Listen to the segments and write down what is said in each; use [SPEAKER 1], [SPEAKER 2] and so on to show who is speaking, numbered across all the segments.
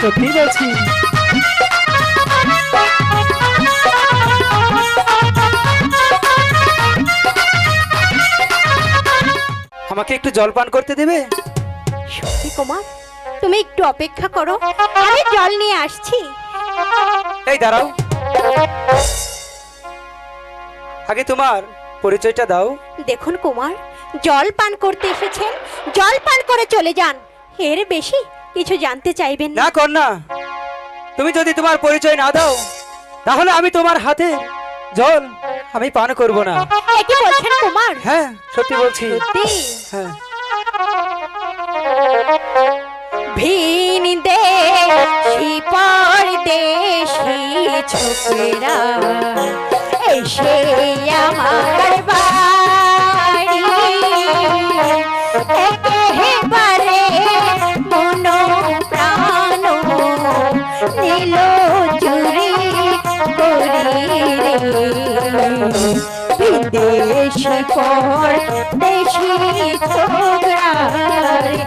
[SPEAKER 1] সত্যি বলছি। আমাকে একটু জল পান করতে দেবে?
[SPEAKER 2] সত্যি কুমার, তুমি একটু অপেক্ষা করো, আমি জল নিয়ে আসছি।
[SPEAKER 1] এই দাঁড়াও, আগে তোমার পরিচয়টা দাও।
[SPEAKER 2] দেখুন কুমার, জল পান করতে এসেছেন, জল পান করে চলে যান, এর বেশি কিছু জানতে চাইবেন না।
[SPEAKER 1] না কন্যা, তুমি যদি তোমার পরিচয় না দাও তাহলে আমি তোমার হাতে জল আমি পান করব না।
[SPEAKER 2] কি বলছেন কুমার?
[SPEAKER 1] হ্যাঁ সত্যি বলছি।
[SPEAKER 2] সত্যি?
[SPEAKER 1] হ্যাঁ।
[SPEAKER 2] ভিন দেশি পরদেশি ছোকরা এসে আমার বাড়ি, একেবারে মন প্রাণ নিল চুরি করি রে। বিদেশি পরদেশি ছোকরা রে।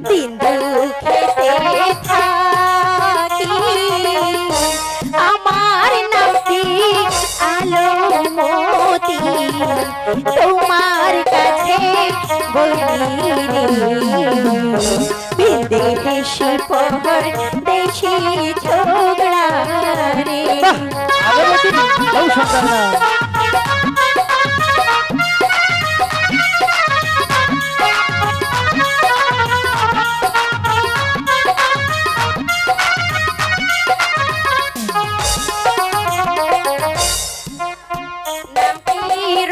[SPEAKER 2] দিন দুঃখেতে থাকি, আমার নামটি আলোমতি, তোমার কাছে বলি রে। বিদেশি পরদেশি ছোকরা রে।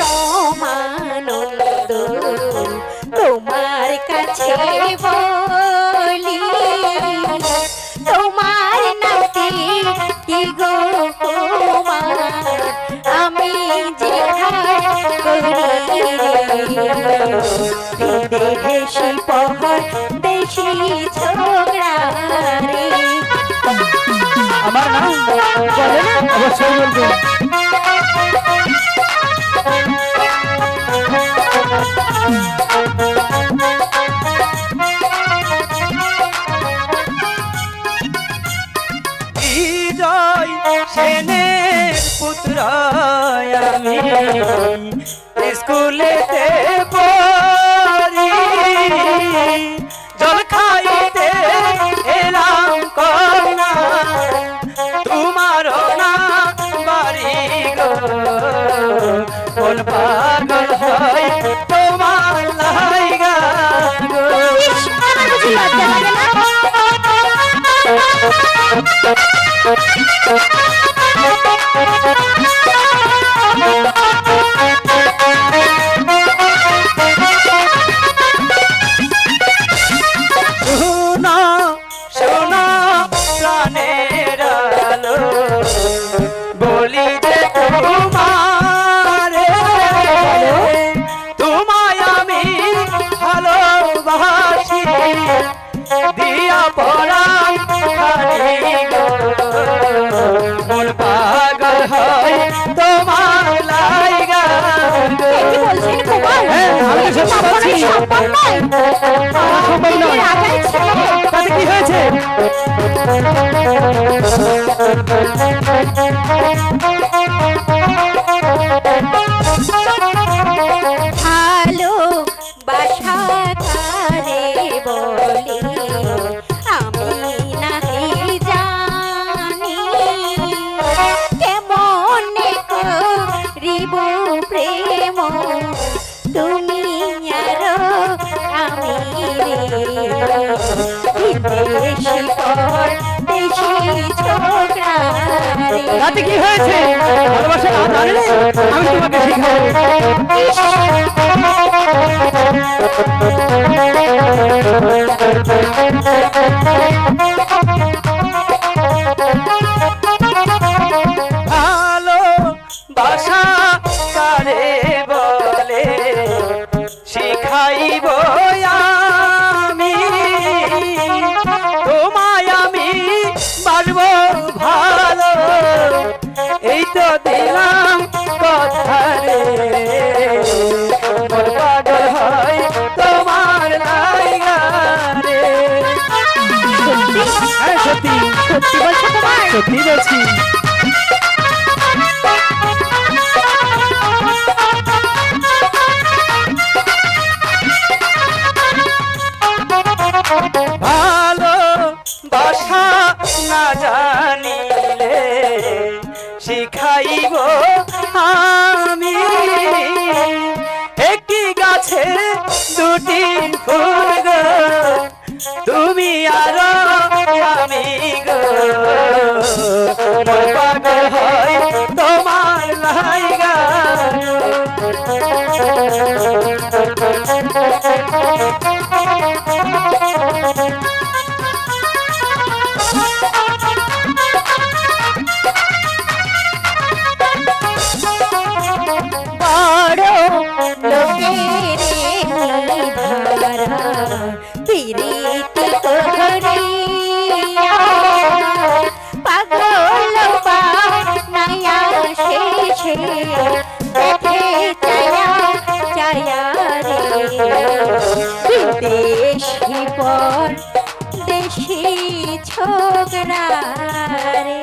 [SPEAKER 2] রমানন্দ তোমার কাছে বলি, তোমার নামটি কি গো কুমার, আমি জিজ্ঞাসা করি রে। বিদেশি পরদেশি ছোকরা রে।
[SPEAKER 1] আমার নাম বলে না? অবশ্যই বলবো। বিজয় সেনের পুত্র আমি, স্কুলেতে পড়ি, জল খাইতে এলাম কন্যা, তোমার না বাড়ি গো, কোন পাগল হয় তোমার লাইগা গো। শোনা শোনা প্রাণের আলো, বলি যে তোমারে, তোমায় আমি ভালোবাসি, দিয়া পরাণ খালি গো, মন পাগল হয় তোমার লাইগা গো। আমি তো সত্যি বলছি, সম্ভব নয়। তাতে কি হয়েছে?
[SPEAKER 2] ভালো বাসা কারে বলি, আমি নাহি জানি, কেমন করিব প্রেম তুমি আর আমি রে। বিদেশি পরদেশি ছোকরা রে।
[SPEAKER 1] তাতে কি হয়েছে? ভালোবাসা না জানলে আমি তোমাকে শিখাবো। ভালো বাসা কারে বলে,
[SPEAKER 2] সত্যি বলছো তোমার?
[SPEAKER 1] সত্যি বলছি। ভালো বাসা না জানিলে শিখাইব আমি, একটি গাছে দুটি ফুল গো, তুমি আর আমি গো, মন পাগল হয় তোমার লাইগা।
[SPEAKER 2] বড় লোকের নিধারা পিরিতি করিয়া পাগল বানায়া শেষে দেখে চায়া চায়া রে বিদেশি পর দেশি ছোকরা রে।